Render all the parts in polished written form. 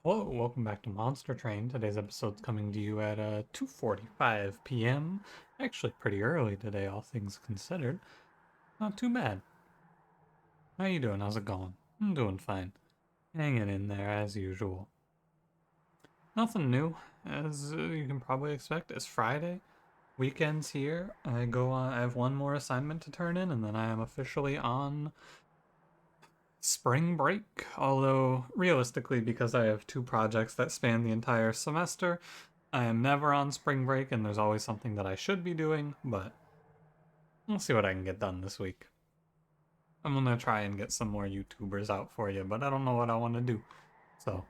Hello, welcome back to Monster Train. Today's episode's coming to you at 2:45 p.m. Actually pretty early today, all things considered. Not too bad. How you doing? How's it going? I'm doing fine. Hanging in there as usual. Nothing new, as you can probably expect. It's Friday. Weekend's here. I have one more assignment to turn in, and then I am officially on spring break. Although, realistically, because I have two projects that span the entire semester, I am never on spring break, and there's always something that I should be doing, but we'll see what I can get done this week. I'm gonna try and get some more YouTubers out for you, but I don't know what I want to do. So,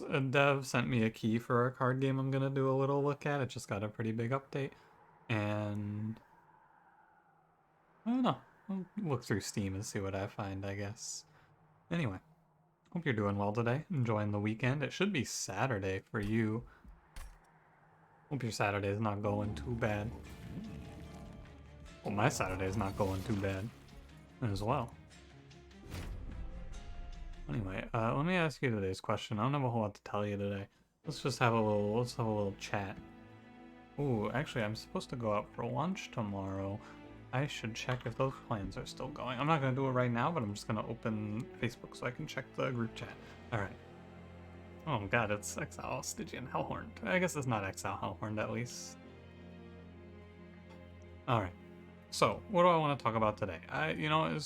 a dev sent me a key for a card game I'm gonna do a little look at. It just got a pretty big update, and I don't know. I'll look through Steam and see what I find, I guess. Anyway, hope you're doing well today. Enjoying the weekend. It should be Saturday for you. Hope your Saturday is not going too bad. Well, my Saturday is not going too bad as well. Anyway, let me ask you today's question. I don't have a whole lot to tell you today. Let's have a little chat. Ooh, actually, I'm supposed to go out for lunch tomorrow. I should check if those plans are still going. I'm not gonna do it right now, but I'm just gonna open Facebook so I can check the group chat. All right. Oh god, it's Exile, Stygian, Hellhorned. I guess it's not Exile, Hellhorned at least. All right. So, what do I want to talk about today?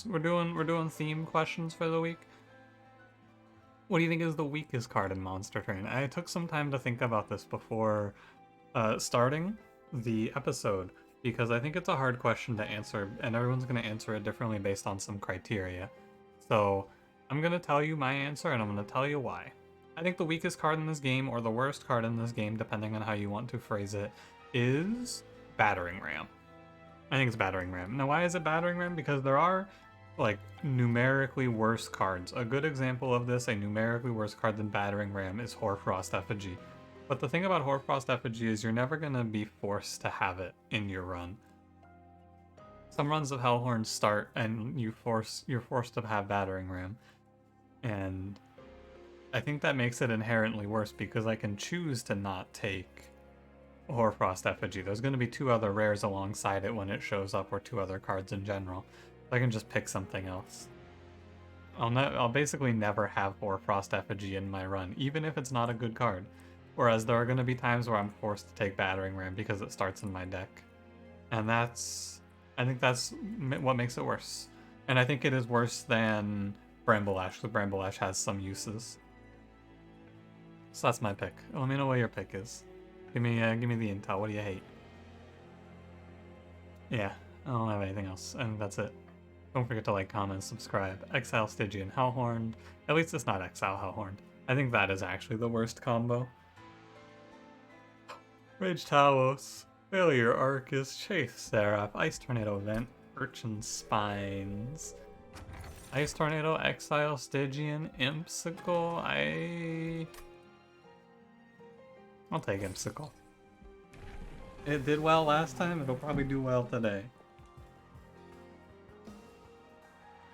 We're doing theme questions for the week. What do you think is the weakest card in Monster Train? I took some time to think about this before starting the episode because I think it's a hard question to answer, and everyone's going to answer it differently based on some criteria. So, I'm going to tell you my answer, and I'm going to tell you why. I think the weakest card in this game, or the worst card in this game, depending on how you want to phrase it, is Battering Ram. I think it's Battering Ram. Now, why is it Battering Ram? Because there are, like, numerically worse cards. A good example of this, a numerically worse card than Battering Ram, is Hoarfrost Effigy. But the thing about Hoarfrost Effigy is you're never going to be forced to have it in your run. Some runs of Hellhorned start and you're forced to have Battering Ram. And I think that makes it inherently worse because I can choose to not take Hoarfrost Effigy. There's going to be two other rares alongside it when it shows up, or two other cards in general. I can just pick something else. I'll basically never have Hoarfrost Effigy in my run, even if it's not a good card. Whereas there are going to be times where I'm forced to take Battering Ram because it starts in my deck. And I think that's what makes it worse. And I think it is worse than Bramble Ash, because Bramble Ash has some uses. So that's my pick. Let me know what your pick is. Give me the intel. What do you hate? Yeah, I don't have anything else, and that's it. Don't forget to like, comment, subscribe. Exile Stygian Hellhorned. At least it's not Exile Hellhorned. I think that is actually the worst combo. Rage Talos. Failure Arcus. Chase Seraph. Ice Tornado Vent. Urchin Spines. Ice Tornado, Exile Stygian, Impsicle. I'll take Impsicle. It did well last time, it'll probably do well today.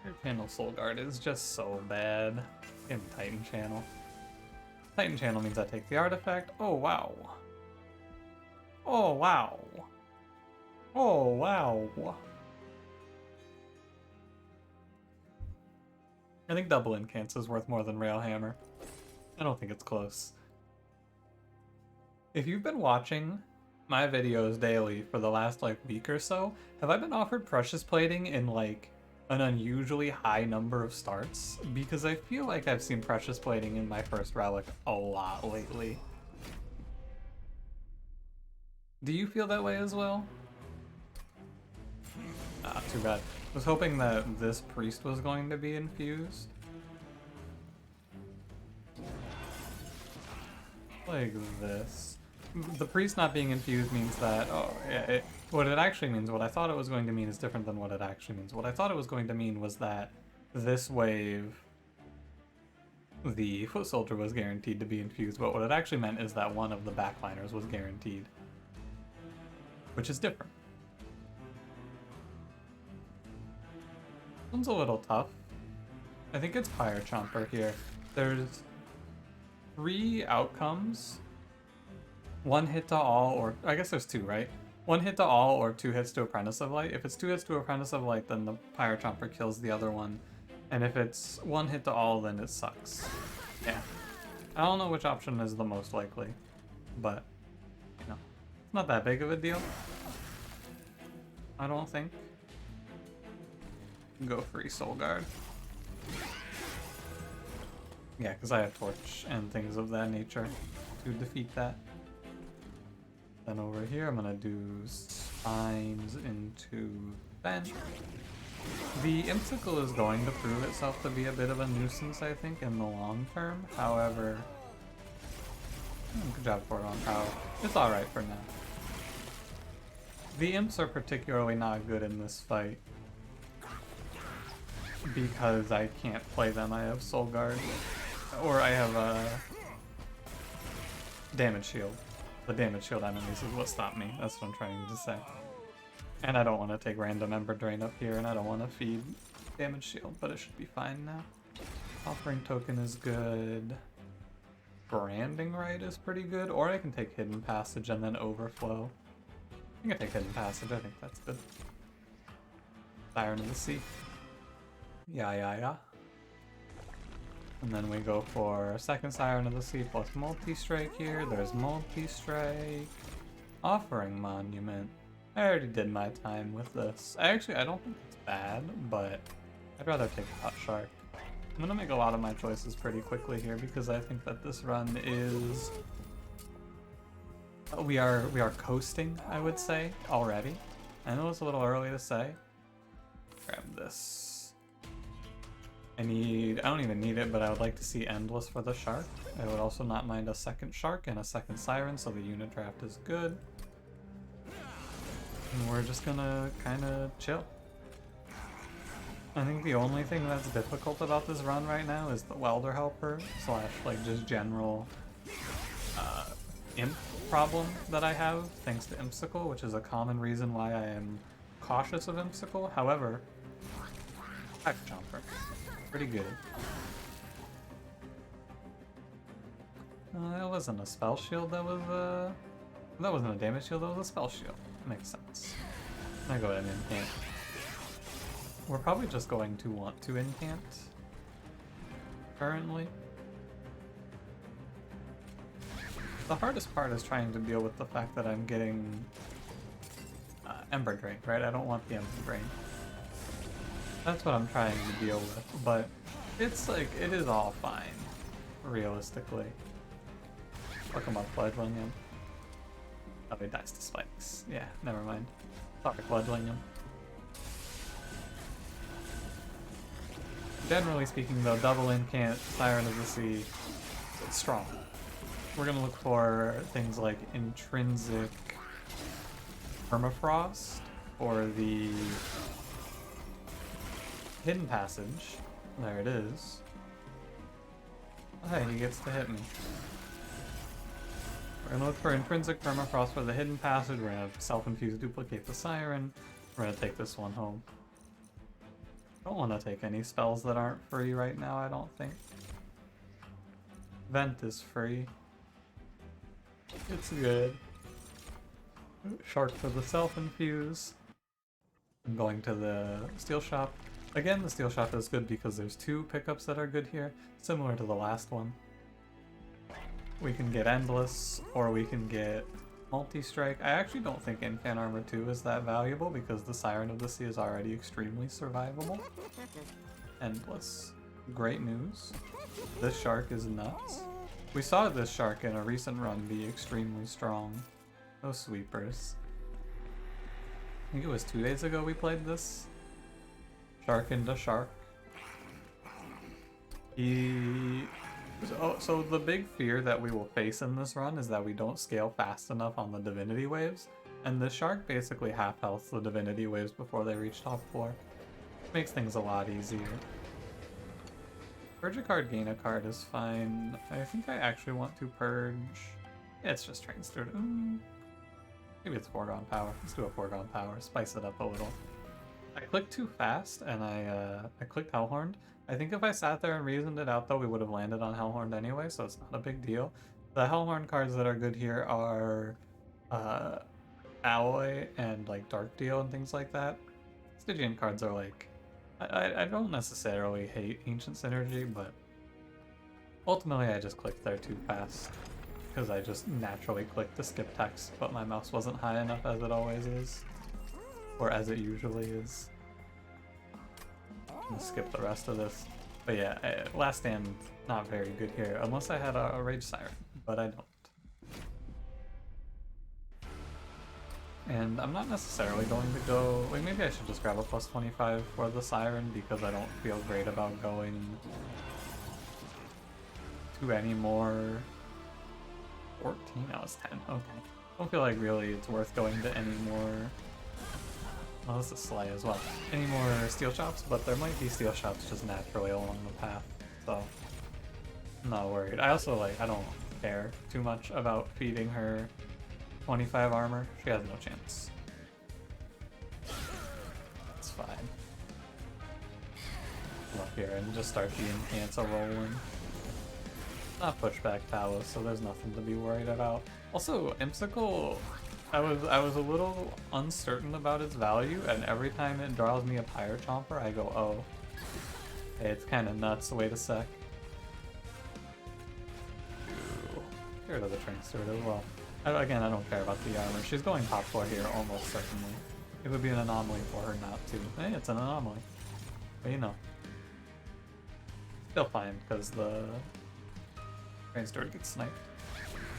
Your Channel Soul Guard is just so bad. In Titan Channel. Titan Channel means I take the artifact. Oh wow. Oh wow. Oh wow. I think double incants is worth more than Railhammer. I don't think it's close. If you've been watching my videos daily for the last week or so, have I been offered Precious Plating in like an unusually high number of starts? Because I feel like I've seen Precious Plating in my first relic a lot lately. Do you feel that way as well? Ah, too bad. I was hoping that this priest was going to be infused. Like this. The priest not being infused means that, what it actually means, what I thought it was going to mean is different than what it actually means. What I thought it was going to mean was that this wave, the foot soldier was guaranteed to be infused, but what it actually meant is that one of the backliners was guaranteed. Which is different. This one's a little tough. I think it's Pyre Chomper here. 3 outcomes. 1 hit to all, or I guess there's 2, right? 1 hit to all or 2 hits to Apprentice of Light. If it's 2 hits to Apprentice of Light, then the Pyre Chomper kills the other one. And if it's 1 hit to all, then it sucks. Yeah. I don't know which option is the most likely, but, you know, it's not that big of a deal. I don't think. Go free Soul Guard. Yeah, because I have Torch and things of that nature to defeat that. Then over here, I'm gonna do Spines into Vent. The Imsicle is going to prove itself to be a bit of a nuisance, I think, in the long term. However, good job for it on power. It's alright for now. The Imps are particularly not good in this fight because I can't play them. I have Soul Guard, or I have a Damage Shield. The Damage Shield enemies is what stopped me. That's what I'm trying to say. And I don't want to take random Ember Drain up here, and I don't want to feed Damage Shield, but it should be fine now. Offering Token is good. Branding Right is pretty good, or I can take Hidden Passage and then Overflow. I can take Hidden Passage, I think that's good. Siren of the Sea. Yeah. And then we go for a second Siren of the Sea plus Multi-Strike here. There's Multi-Strike. Offering Monument. I already did my time with this. I don't think it's bad, but I'd rather take Hot Shark. I'm gonna make a lot of my choices pretty quickly here because I think that this run is... We are coasting, I would say, already. I know it's a little early to say. Grab this. I don't even need it, but I would like to see Endless for the Shark. I would also not mind a second Shark and a second Siren, so the unit draft is good. And we're just gonna kinda chill. I think the only thing that's difficult about this run right now is the Welder Helper / like just general imp problem that I have thanks to Imsicle, which is a common reason why I am cautious of Imsicle. However, Pyre Chomper, pretty good. That wasn't a spell shield, that wasn't a damage shield, that was a spell shield. Makes sense. I go ahead and incant. We're probably just going to want to incant currently. The hardest part is trying to deal with the fact that I'm getting Ember Drain, right? I don't want the Ember Drain. That's what I'm trying to deal with, but it's like, it is all fine, realistically. Look him up, Fledgling him. Oh, he dies to spikes. Yeah, never mind. Sorry, Fledgling him. Generally speaking though, double incant, Siren of the Sea, it's strong. We're gonna look for things like Intrinsic Permafrost, or the Hidden Passage. There it is. Oh, hey, he gets to hit me. We're gonna look for Intrinsic Permafrost for the Hidden Passage. We're gonna self-infuse duplicate the Siren. We're gonna take this one home. Don't want to take any spells that aren't free right now, I don't think. Vent is free. It's good. Shark for the self-infuse. I'm going to the Steel Shop. Again, the Steel Shop is good because there's 2 pickups that are good here, similar to the last one. We can get Endless, or we can get Multi-Strike. I actually don't think Incant Armor 2 is that valuable because the Siren of the Sea is already extremely survivable. Endless. Great news. This Shark is nuts. We saw this Shark in a recent run be extremely strong. No sweepers. I think it was 2 days ago we played this. Shark into Shark. So the big fear that we will face in this run is that we don't scale fast enough on the Divinity waves, and the Shark basically half-healths the Divinity waves before they reach top 4. Makes things a lot easier. Purge a card, gain a card is fine. I think I actually want to purge... Yeah, it's just Train Steward. Maybe it's Foregone Power. Let's do a Foregone Power. Spice it up a little. I clicked too fast, and I clicked Hellhorned. I think if I sat there and reasoned it out, though, we would have landed on Hellhorned anyway, so it's not a big deal. The Hellhorned cards that are good here are uh, Alloy and like Dark Deal and things like that. Stygian cards are like, I don't necessarily hate Ancient Synergy, but ultimately I just clicked there too fast because I just naturally clicked to skip text, but my mouse wasn't high enough as it always is, or as it usually is. I'll skip the rest of this. But yeah, Last Stand, not very good here, unless I had a Rage Siren, but I don't. And I'm not necessarily going to go, like maybe I should just grab a plus 25 for the Siren because I don't feel great about going to any more. 14, that was 10, okay. Don't feel like really it's worth going to any more, well this is Slay as well, any more steel shops, but there might be steel shops just naturally along the path, so I'm not worried. I also I don't care too much about feeding her 25 armor. She has no chance. It's fine. Come up here and just start the Enhance rolling. Not pushback Talos, so there's nothing to be worried about. Also, Imsicle, I was a little uncertain about its value, and every time it draws me a Pyre Chomper, I go, oh. Hey, it's kind of nuts. Wait a sec. Get rid of the Train Steward as well. Again, I don't care about the armor. She's going top 4 here, almost certainly. It would be an anomaly for her not to. Hey, it's an anomaly. But you know. Still fine, because the Train Steward gets sniped.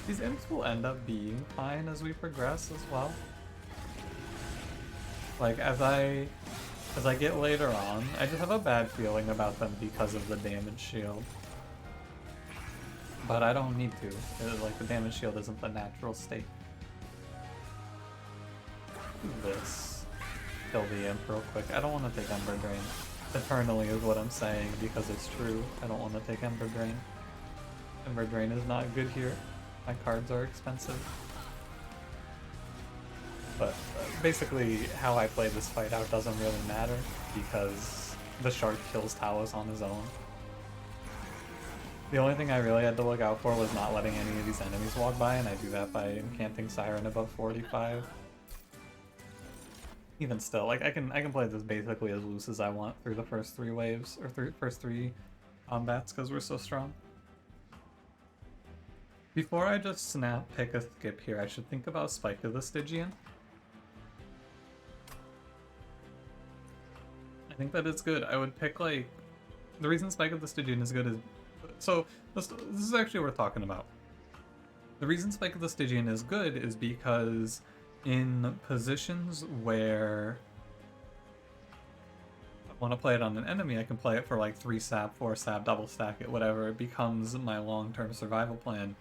These imps will end up being fine as we progress as well. Like, as I get later on, I just have a bad feeling about them because of the damage shield. But I don't need to. Like, the damage shield isn't the natural state. Do this. Kill the imp real quick. I don't want to take Ember Drain. Eternally is what I'm saying because it's true. I don't want to take Ember Drain. Ember Drain is not good here. My cards are expensive. But basically, how I play this fight out doesn't really matter because the shark kills Talos on his own. The only thing I really had to look out for was not letting any of these enemies walk by, and I do that by incanting Siren above 45. Even still, like I can play this basically as loose as I want through the first 3 waves, or first 3 combats, because we're so strong. Before I just snap pick a skip here, I should think about Spike of the Stygian. I think that it's good. I would pick like, the reason Spike of the Stygian is good is, so this is actually what we're talking about. The reason Spike of the Stygian is good is because in positions where I want to play it on an enemy, I can play it for like 3 sap, 4 sap, double stack it, whatever. It becomes my long-term survival plan.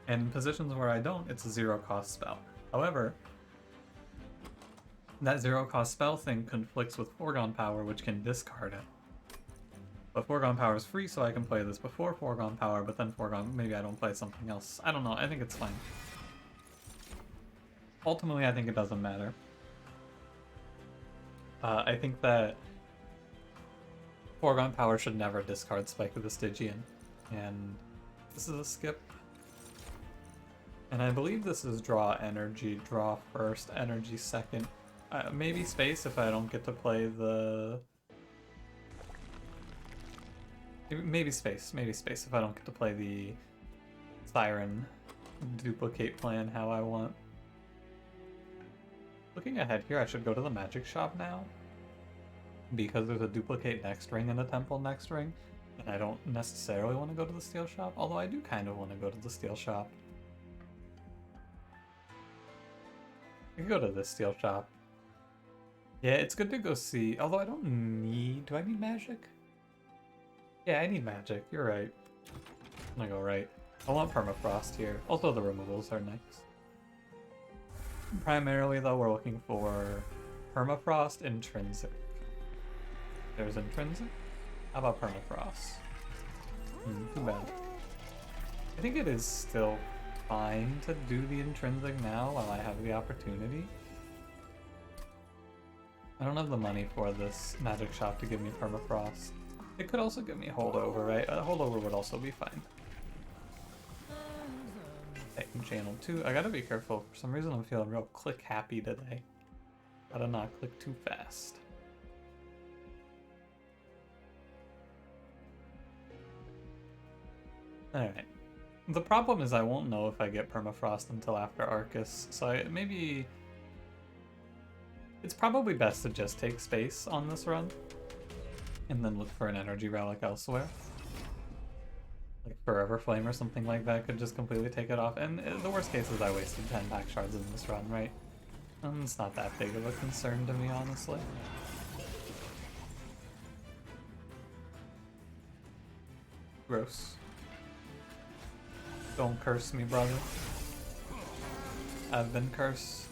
And in positions where I don't, it's a 0-cost spell. However, that 0-cost spell thing conflicts with Foregone Power, which can discard it. But Foregone Power is free, so I can play this before Foregone Power, but then maybe I don't play something else. I don't know, I think it's fine. Ultimately, I think it doesn't matter. I think that Foregone Power should never discard Spike of the Stygian. And this is a skip. And I believe this is draw energy, draw first, energy second. Maybe space if I don't get to play the... Maybe space if I don't get to play the Siren duplicate plan how I want. Looking ahead here, I should go to the magic shop now, because there's a duplicate next ring and a temple next ring, and I don't necessarily want to go to the steel shop, although I do kind of want to go to the steel shop. I can go to this steel shop. Yeah, it's good to go see, although I don't need... Do I need magic? Yeah, I need magic, you're right. I'm gonna go right. I want permafrost here. Also, the removals are nice. Primarily, though, we're looking for permafrost, intrinsic. There's intrinsic? How about permafrost? Too bad. I think it is still fine to do the intrinsic now while I have the opportunity. I don't have the money for this magic shop to give me permafrost. It could also give me holdover, right? Holdover would also be fine. Titan channel 2. I gotta be careful. For some reason I'm feeling real click happy today. Gotta not click too fast. Alright. The problem is I won't know if I get permafrost until after Arcus, so maybe... It's probably best to just take space on this run, and then look for an energy relic elsewhere. Like Forever Flame or something like that could just completely take it off, and the worst case is I wasted 10 pack shards in this run, right? It's not that big of a concern to me, honestly. Gross. Don't curse me, brother. I've been cursed.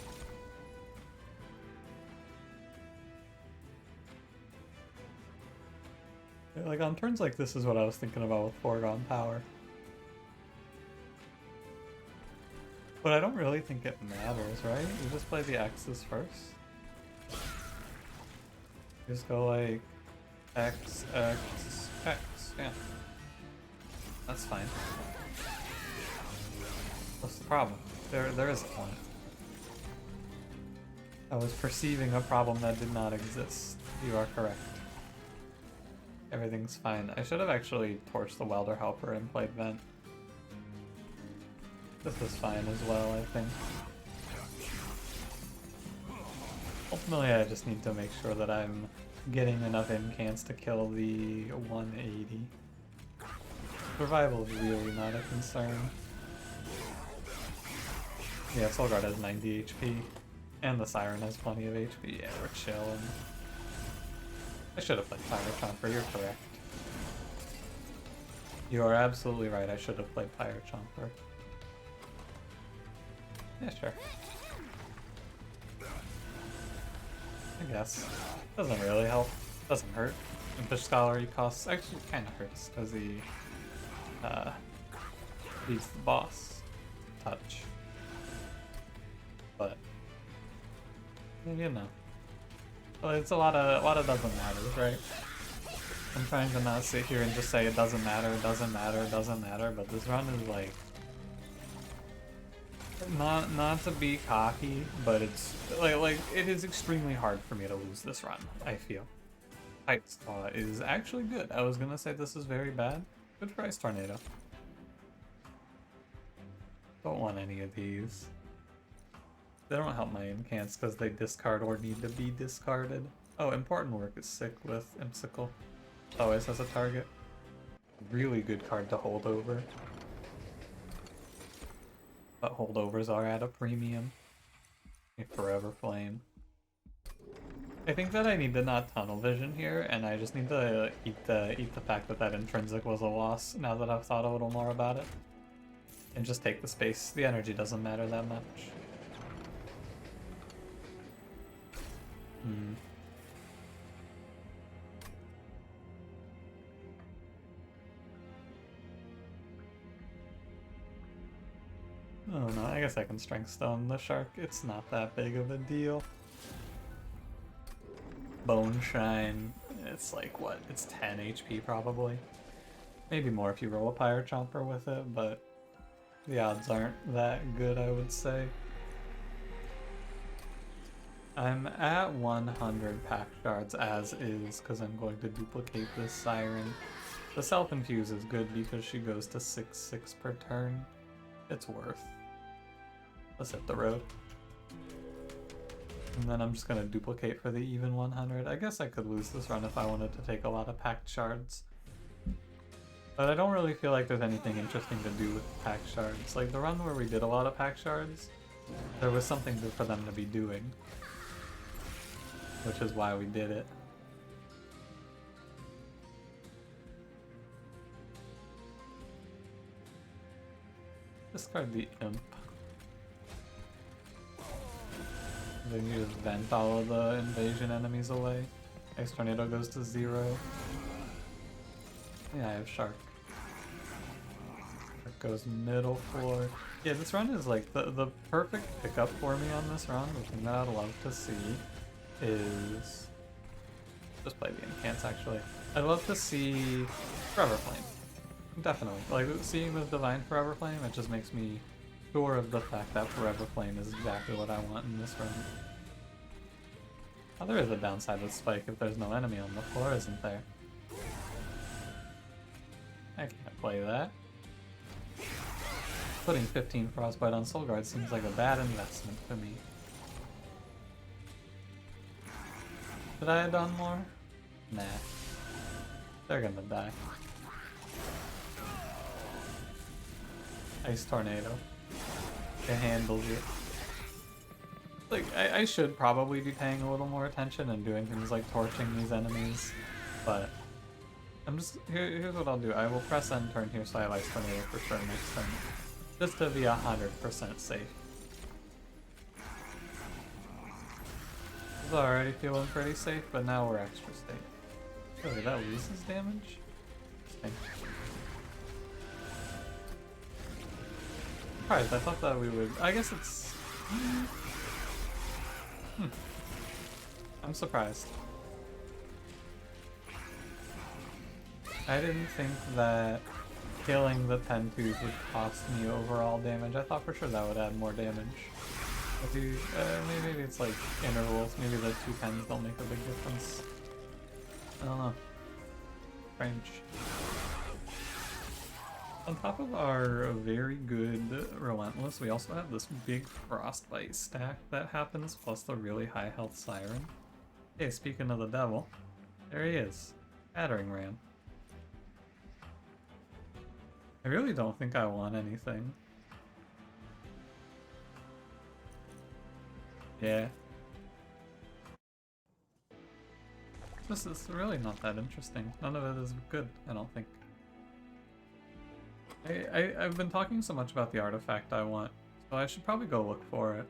Like, on turns like this is what I was thinking about with Foregone Power. But I don't really think it matters, right? You just play the X's first. Just go like X, X, X, yeah. That's fine. What's the problem? There is a point. I was perceiving a problem that did not exist. You are correct. Everything's fine. I should have actually torched the Welder Helper and played Vent. This is fine as well, I think. Ultimately, I just need to make sure that I'm getting enough incants to kill the 180. Survival is really not a concern. Yeah, Soulguard has 90 HP, and the Siren has plenty of HP. Yeah, we're chilling. I should have played Fire Chomper, you're correct. You are absolutely right, I should have played Fire Chomper. Yeah, sure. I guess. Doesn't really help. Doesn't hurt. And Fish Scholarly costs actually kind of hurts because he leaves the boss touch. But you know. Well, it's a lot of doesn't matter, right? I'm trying to not sit here and just say it doesn't matter, it doesn't matter, it doesn't matter, but this run is like not to be cocky, but it's like it is extremely hard for me to lose this run, I feel. Ice Claw is actually good. I was gonna say this is very bad. Good for Ice Tornado. Don't want any of these. They don't help my incants because they discard or need to be discarded. Oh, Important Work is sick with Imsicle. Always has a target. Really good card to hold over. But holdovers are at a premium. A Forever Flame. I think that I need to not tunnel vision here, and I just need to eat the fact that that intrinsic was a loss now that I've thought a little more about it. And just take the space. The energy doesn't matter that much. Oh no, I guess I can Strength Stone the shark. It's not that big of a deal. Bone Shine, it's like what? It's 10 HP probably. Maybe more if you roll a Pyre Chomper with it, but the odds aren't that good, I would say. I'm at 100 pack shards as is, because I'm going to duplicate this Siren. The Self-Infuse is good because she goes to 6/6 per turn. It's worth. Let's hit the road. And then I'm just going to duplicate for the even 100. I guess I could lose this run if I wanted to take a lot of packed shards. But I don't really feel like there's anything interesting to do with packed shards. Like the run where we did a lot of packed shards, there was something for them to be doing. Which is why we did it. Discard the Imp. Then you just vent all of the invasion enemies away. Ice Tornado goes to 0. Yeah, I have Shark. Shark goes middle floor. Yeah, this run is like the perfect pickup for me on this run, the thing that I'd love to see. is just play the incants actually. I'd love to see Forever Flame. Definitely. Like seeing the Divine Forever Flame, it just makes me sure of the fact that Forever Flame is exactly what I want in this room. Oh, there is a downside with Spike if there's no enemy on the floor, isn't there? I can't play that. Putting 15 Frostbite on Soul Guard seems like a bad investment to me. Should I have done more? Nah. They're gonna die. Ice Tornado. It handles it. Like, I should probably be paying a little more attention and doing things like torching these enemies, but I'm just, here's what I'll do. I will press end turn here so I have Ice Tornado for sure next turn, just to be 100% safe. I was already feeling pretty safe, but now we're extra safe. Oh, that loses damage? Interesting. Surprised, I thought that we would, I guess it's... I'm surprised. I didn't think that killing the 10-2s would cost me overall damage. I thought for sure that would add more damage. But maybe it's like intervals. Maybe the 2 10s don't make a big difference. I don't know. Strange. On top of our very good Relentless, we also have this big Frostbite stack that happens, plus the really high health Siren. Hey, speaking of the devil, there he is. Battering Ram. I really don't think I want anything. Yeah. This is really not that interesting. None of it is good, I don't think. I've been talking so much about the artifact I want, so I should probably go look for it.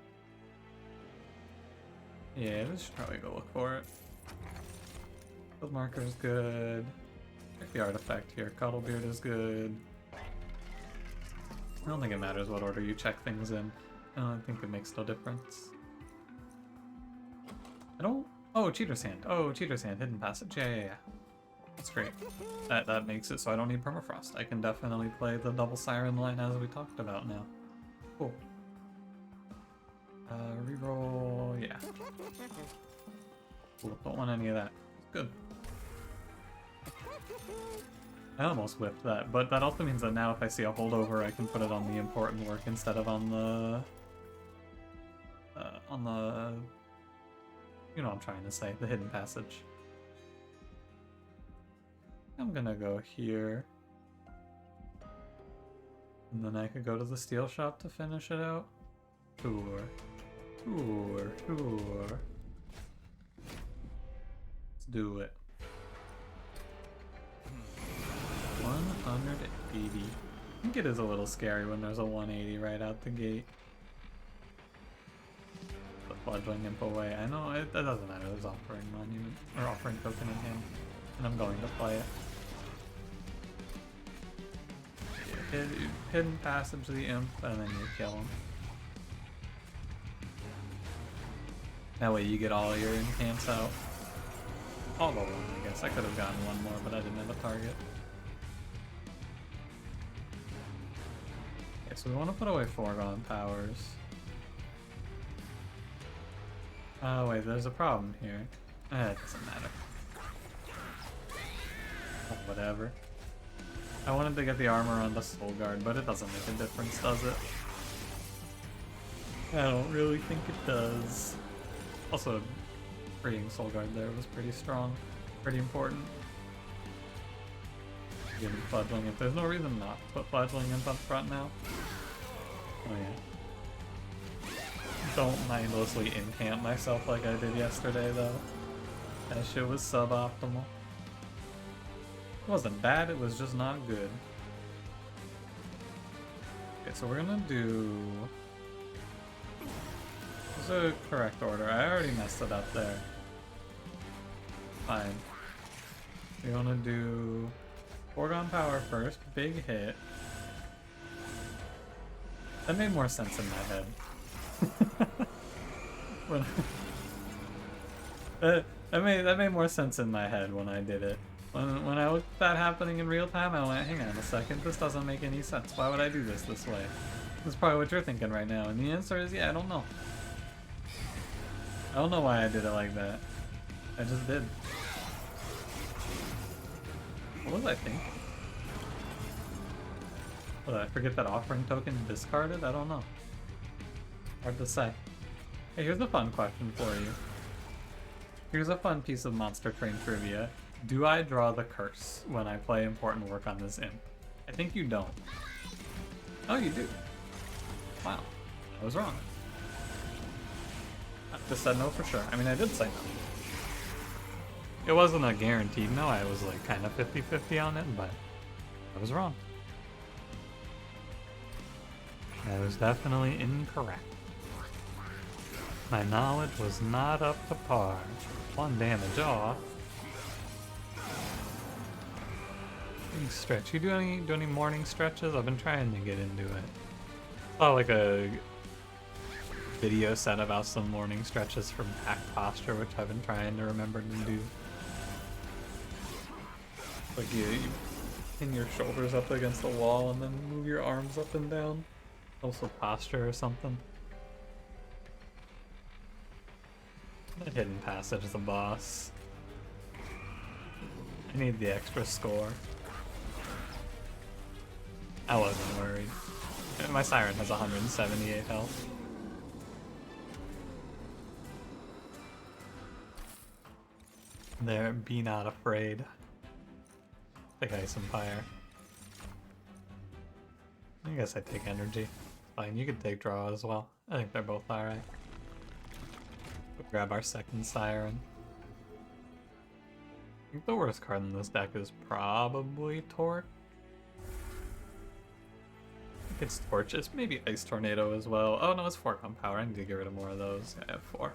Yeah, I should probably go look for it. Field marker is good. Check the artifact here. Cuddlebeard is good. I don't think it matters what order you check things in. I don't think it makes no difference. I don't... Oh, Cheater's Hand. Oh, Cheater's Hand. Hidden Passage. Yeah. That's great. That makes it so I don't need Permafrost. I can definitely play the double Siren line as we talked about now. Cool. Reroll... yeah. Cool, don't want any of that. Good. I almost whipped that, but that also means that now if I see a holdover, I can put it on the important work instead of on the... you know what I'm trying to say, the hidden passage. I'm gonna go here. And then I could go to the steel shop to finish it out. Tour. Let's do it. 180. I think it is a little scary when there's a 180 right out the gate. The fledgling imp away. I know that doesn't matter. There's offering monument or offering token in hand, and I'm going to play it. Hidden passage the imp, and then you kill him. That way you get all your incants out. All but one, I guess. I could have gotten one more, but I didn't have a target. Okay, so we want to put away foregone powers. Oh wait, there's a problem here. It doesn't matter. Oh, whatever. I wanted to get the armor on the Soul Guard, but it doesn't make a difference, does it? I don't really think it does. Also, freeing Soul Guard there was pretty strong. Pretty important. Give me fledgling imp. There's no reason not to put fledgling imp up front now. Oh yeah. Don't mindlessly incant myself like I did yesterday though. That shit was suboptimal. It wasn't bad, it was just not good. Okay, so we're gonna do... This is a correct order. I already messed it up there. Fine. We wanna do... Foregone Power first, big hit. That made more sense in my head. That made more sense in my head when I did it. When I looked at that happening in real time, I went, hang on a second, this doesn't make any sense. Why would I do this way? This is probably what you're thinking right now, and the answer is, yeah, I don't know. I don't know why I did it like that. I just did. What was I thinking? Did I forget that offering token discarded? I don't know. Hard to say. Hey, here's a fun question for you. Here's a fun piece of Monster Train trivia. Do I draw the curse when I play important work on this imp? I think you don't. Oh, you do. Wow. I was wrong. I just said no for sure. I mean, I did say no. It wasn't a guaranteed no. I was like kind of 50-50 on it, but I was wrong. I was definitely incorrect. My knowledge was not up to par. 1 damage off. Big stretch. You do any morning stretches? I've been trying to get into it. Oh, like a video set about some morning stretches from back posture, which I've been trying to remember to do. Like you pin your shoulders up against the wall and then move your arms up and down. Also posture or something. The hidden passage is the boss. I need the extra score. I wasn't worried. My siren has 178 health. There, be not afraid. Take ice and fire. I guess I take energy. Fine, you could take draw as well. I think they're both alright. We'll grab our second siren. I think the worst card in this deck is probably Torque. I think it's Torch. It's maybe Ice Tornado as well. Oh no, it's 4 comp power. I need to get rid of more of those. I have 4.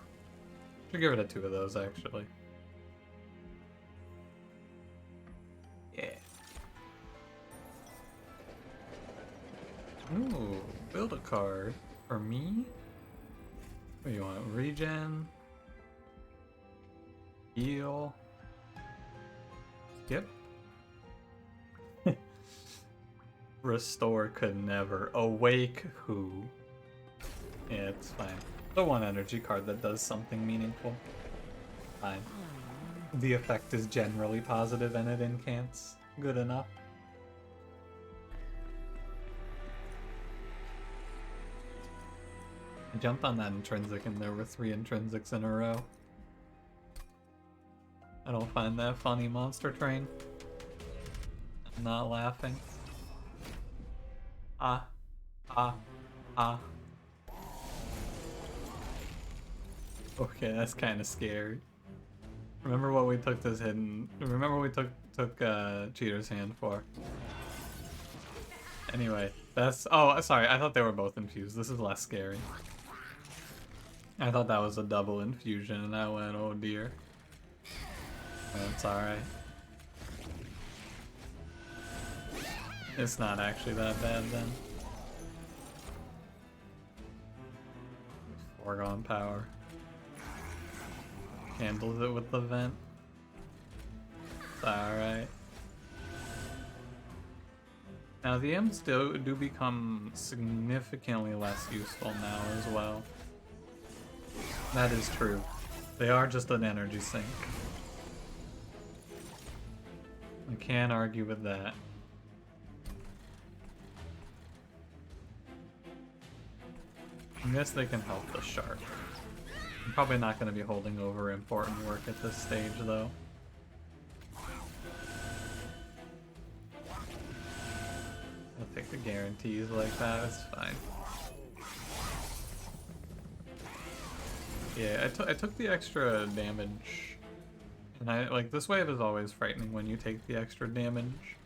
Should get rid of 2 of those actually. Yeah. Ooh, build a card for me. What do you want? Regen, heal, skip. Restore could never. Awake who? Yeah, it's fine. The 1 energy card that does something meaningful. Fine. The effect is generally positive and it incants. Good enough. I jumped on that intrinsic and there were 3 intrinsics in a row. I don't find that funny, Monster Train. I'm not laughing. Ah. Okay, that's kind of scary. Remember what we took this hidden... Remember what we took Cheater's Hand for. Anyway, that's... Oh, sorry, I thought they were both infused. This is less scary. I thought that was a double infusion, and I went, oh dear. That's alright. It's not actually that bad then. Foregone power. Handles it with the vent. It's alright. Now the M's do become significantly less useful now as well. That is true. They are just an energy sink. I can't argue with that. I guess they can help the shark. I'm probably not going to be holding over important work at this stage, though. I'll take the guarantees like that, it's fine. Yeah, I took the extra damage. And like, this wave is always frightening when you take the extra damage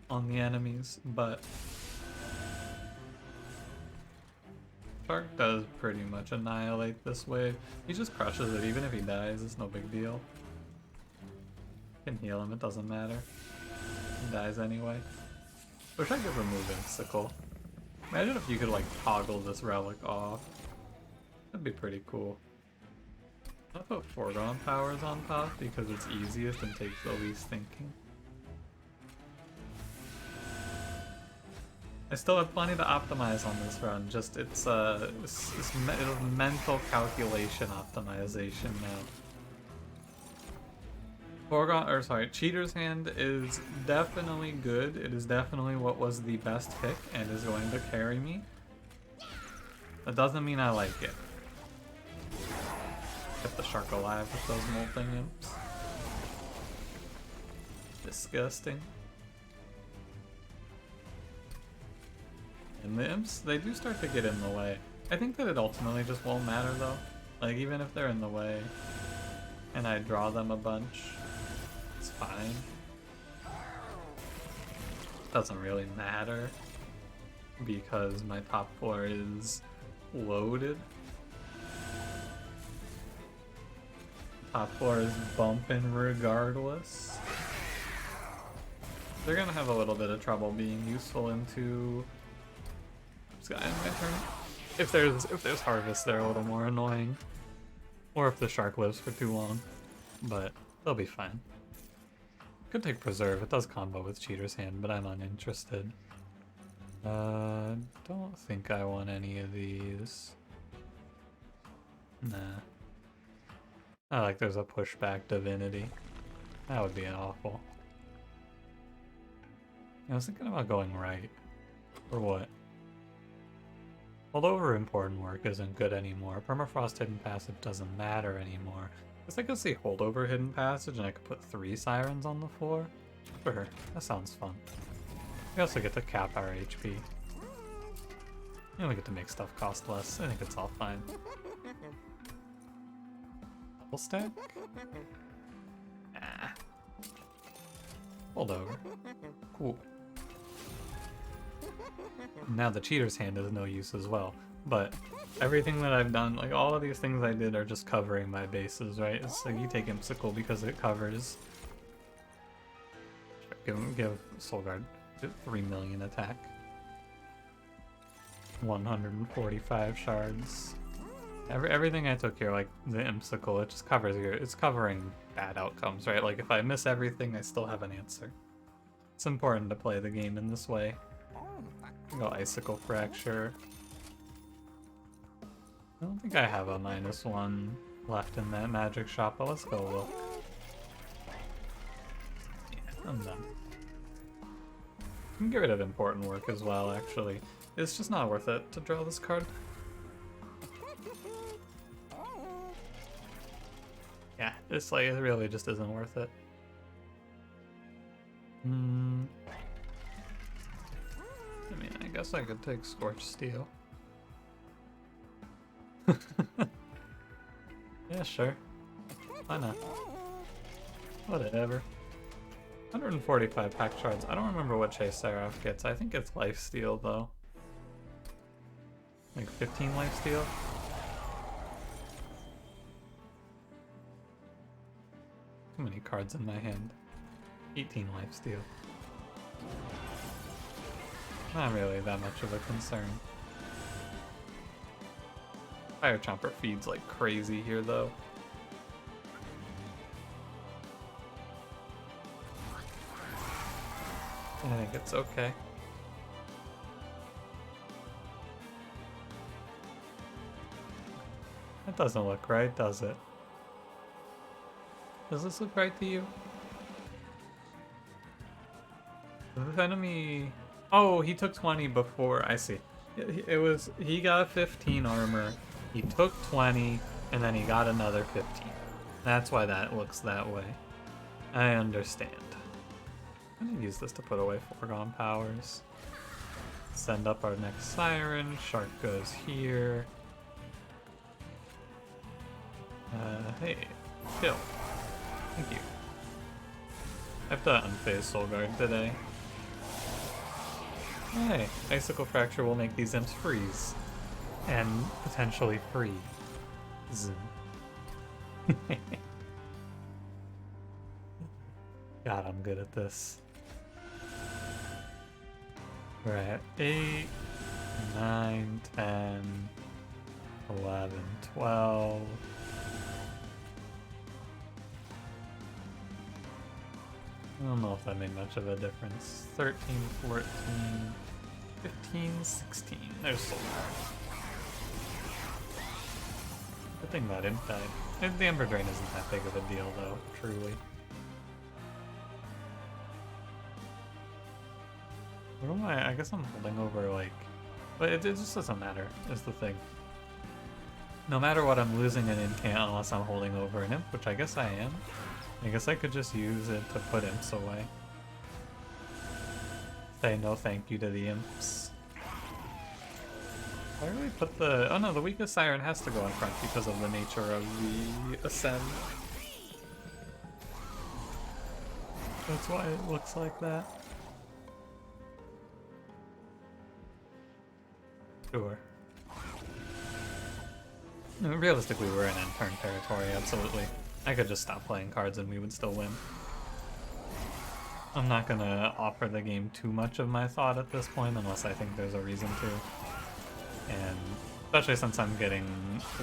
on the enemies, but... Shark does pretty much annihilate this wave. He just crushes it, even if he dies, it's no big deal. You can heal him, it doesn't matter. He dies anyway. Wish I could remove Insicle. Imagine if you could like toggle this relic off. That'd be pretty cool. I put foregone powers on top because it's easiest and takes the least thinking. I still have plenty to optimize on this run, just it's mental calculation optimization now. Cheater's Hand is definitely good. It is definitely what was the best pick and is going to carry me. That doesn't mean I like it. Kept the shark alive with those molting imps. Disgusting. And the imps, they do start to get in the way. I think that it ultimately just won't matter though. Like even if they're in the way and I draw them a bunch, it's fine. Doesn't really matter because my top floor is loaded. Top floor is bumping regardless. They're gonna have a little bit of trouble being useful into Sky in my turn. If there's harvest, they're a little more annoying. Or if the shark lives for too long. But they'll be fine. Could take preserve. It does combo with Cheater's Hand, but I'm uninterested. Don't think I want any of these. Nah. I like there's a pushback Divinity. That would be awful. I was thinking about going right. For what? Holdover important work isn't good anymore. Permafrost hidden passive doesn't matter anymore. I guess I could say holdover hidden passage and I could put 3 sirens on the floor. Sure, that sounds fun. We also get to cap our HP. And we get to make stuff cost less. I think it's all fine. Double stack? Ah. Holdover. Cool. Now the Cheater's Hand is no use as well, but everything that I've done, like all of these things I did are just covering my bases, right? It's like you take Imsicle because it covers. Give Soulguard 3 million attack. 145 shards. Everything I took here, like the Imsicle, it just covers it's covering bad outcomes, right? Like if I miss everything, I still have an answer. It's important to play the game in this way. Go Icicle Fracture. I don't think I have a -1 left in that magic shop, but let's go look. Yeah, I'm done. You can get rid of important work as well, actually. It's just not worth it to draw this card. Yeah, it's like, it really just isn't worth it. I mean, I guess I could take Scorched Steel. Yeah, sure. Why not? Whatever. 145 pack shards. I don't remember what Chase Seraph gets. I think it's lifesteal though. Like 15 lifesteal? Too many cards in my hand. 18 lifesteal. Not really that much of a concern. Fire Chomper feeds like crazy here though. I think it's okay. That doesn't look right, does it? Does this look right to you? Does this enemy... Oh, he took 20 before. I see. He got 15 armor, he took 20, and then he got another 15. That's why that looks that way. I understand. I'm gonna use this to put away foregone powers. Send up our next siren. Shark goes here. Hey, kill. Thank you. I have to unphase Soulguard today. Hey, Icicle Fracture will make these imps freeze. And potentially free. Zoom. God, I'm good at this. We're at 8, 9, 10, 11, 12, I don't know if that made much of a difference. 13, 14, 15, 16. There's Soul Guard. Good thing that imp died. The Ember Drain isn't that big of a deal though, truly. What am I guess I'm holding over like... But it just doesn't matter, is the thing. No matter what, I'm losing an incant unless I'm holding over an imp, which I guess I am. I guess I could just use it to put imps away. Say no thank you to the imps. Why do we put the... Oh no, the weakest siren has to go in front because of the nature of the ascend. That's why it looks like that. Sure. Realistically, we're in end-turn territory, absolutely. I could just stop playing cards and we would still win. I'm not gonna offer the game too much of my thought at this point unless I think there's a reason to. And especially since I'm getting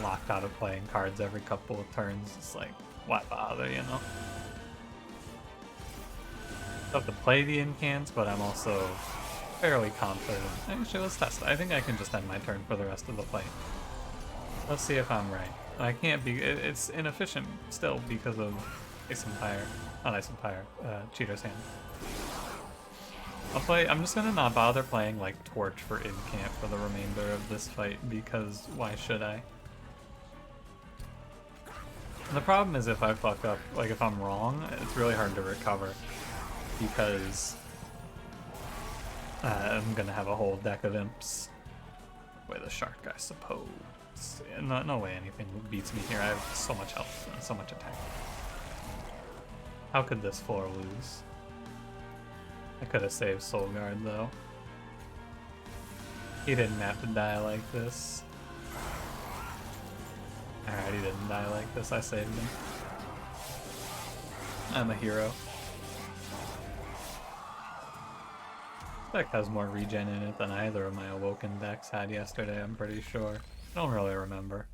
locked out of playing cards every couple of turns, it's like, why bother, you know? I have to play the incants, but I'm also fairly confident. Actually, let's test it. I think I can just end my turn for the rest of the play. Let's see if I'm right. I can't be... It's inefficient still because of Ice Empire. Not Ice Empire. Cheater's Hand. I'm just gonna not bother playing like Torch for incant for the remainder of this fight because why should I? And the problem is if I fuck up, like if I'm wrong, it's really hard to recover because I'm gonna have a whole deck of imps. Way the shark, I suppose. No way anything beats me here. I have so much health and so much attack. How could this floor lose? I could have saved Soul Guard though. He didn't have to die like this. Alright, he didn't die like this. I saved him. I'm a hero. This deck has more regen in it than either of my Awoken decks had yesterday, I'm pretty sure. I don't really remember.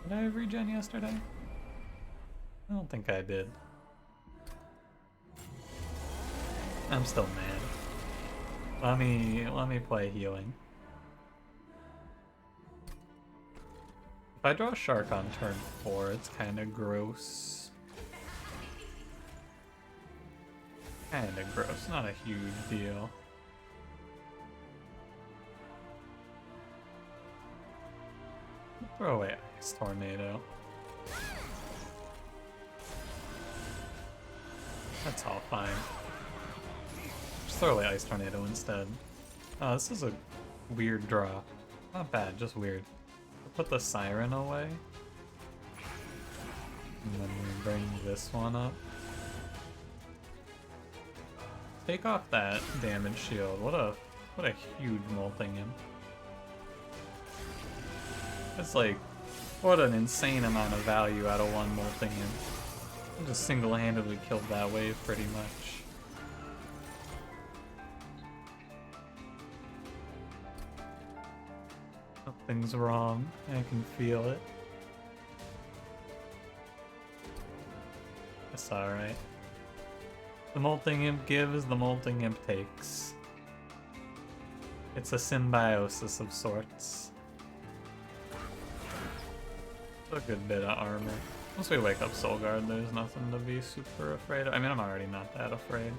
Did I have regen yesterday? I don't think I did. I'm still mad. Let me play healing. If I draw Shark on turn 4, it's kinda gross. Kinda gross, not a huge deal. Throw away Ice Tornado. That's all fine. Just throw away Ice Tornado instead. Oh, this is a weird draw. Not bad, just weird. I'll put the Siren away. And then we bring this one up. Take off that damage shield. What a huge molting imp. It's like, what an insane amount of value out of one molting imp. I just single-handedly killed that wave pretty much. Something's wrong. I can feel it. It's alright. The molting imp gives, the molting imp takes. It's a symbiosis of sorts. A good bit of armor. Once we wake up Soul Guard, there's nothing to be super afraid of. I mean, I'm already not that afraid.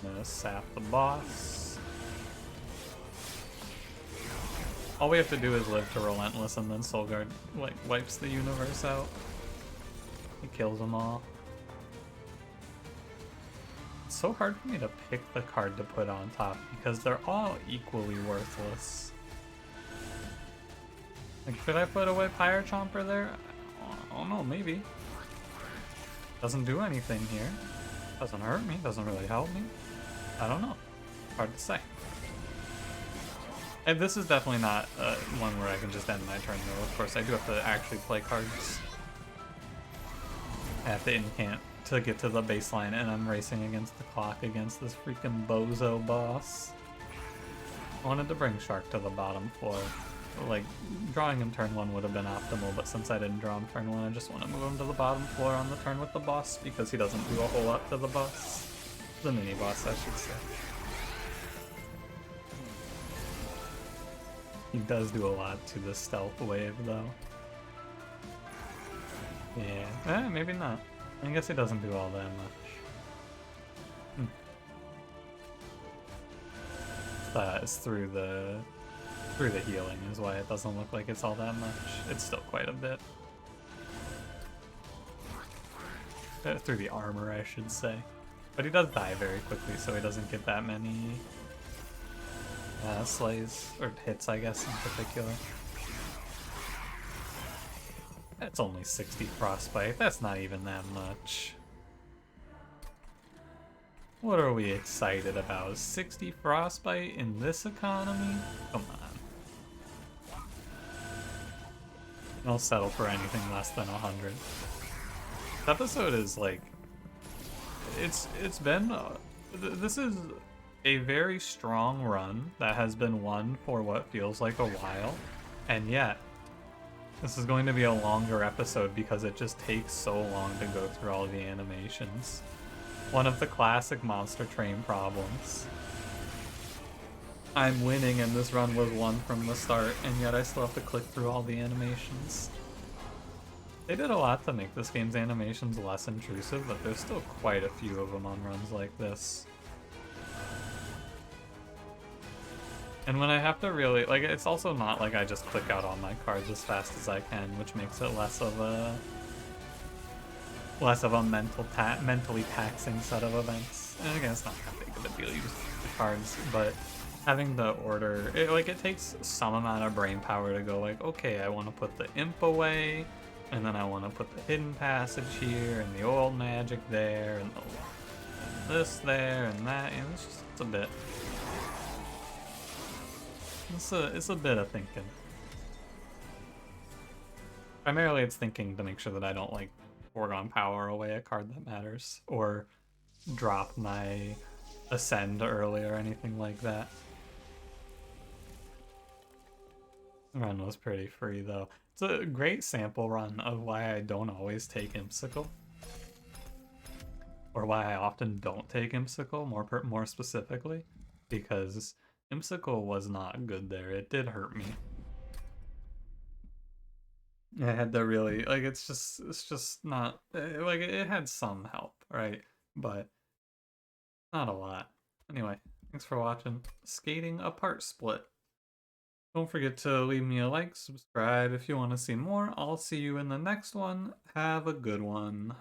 I'm gonna sap the boss. All we have to do is live to Relentless, and then Soul Guard like wipes the universe out. He kills them all. It's so hard for me to pick the card to put on top because they're all equally worthless. Like, should I put away Pyre Chomper there? I don't know, maybe. Doesn't do anything here. Doesn't hurt me, doesn't really help me. I don't know. Hard to say. And this is definitely not one where I can just end my turn though. Of course, I do have to actually play cards. I have to incant to get to the baseline, and I'm racing against the clock against this freaking bozo boss. I wanted to bring Shark to the bottom floor. like, drawing him turn 1 would have been optimal, but since I didn't draw him turn 1, I just want to move him to the bottom floor on the turn with the boss, because he doesn't do a whole lot to the boss. The mini-boss, I should say. He does do a lot to the stealth wave, though. Yeah, maybe not. I guess he doesn't do all that much. It's through the healing is why it doesn't look like it's all that much. It's still quite a bit. Through the armor, I should say. But he does die very quickly, so he doesn't get that many slays, or hits, I guess, in particular. That's only 60 frostbite. That's not even that much. What are we excited about? 60 frostbite in this economy? Come on. I'll settle for anything less than 100. This episode is like... It's been... this is a very strong run that has been won for what feels like a while, and yet this is going to be a longer episode because it just takes so long to go through all the animations. One of the classic monstertrain problems. I'm winning and this run was won from the start, and yet I still have to click through all the animations. They did a lot to make this game's animations less intrusive, but there's still quite a few of them on runs like this. And when I have to really, like, it's also not like I just click out all my cards as fast as I can, which makes it less of a mentally taxing set of events. And again, it's not that big of a deal, you just the cards, but having the order, it takes some amount of brain power to go like, okay, I want to put the imp away, and then I want to put the hidden passage here, and the old magic there, and this there, and that, and it's a bit. It's a bit of thinking. Primarily it's thinking to make sure that I don't, like, foregone power away a card that matters, or drop my ascend early or anything like that. The run was pretty free, though. It's a great sample run of why I don't always take Imsicle. Or why I often don't take Imsicle, more specifically. Because Imsicle was not good there. It did hurt me. I had to really, like, it's just not, like, it had some help, right? But not a lot. Anyway, thanks for watching SkatingApartSplit. Don't forget to leave me a like, subscribe if you want to see more. I'll see you in the next one. Have a good one.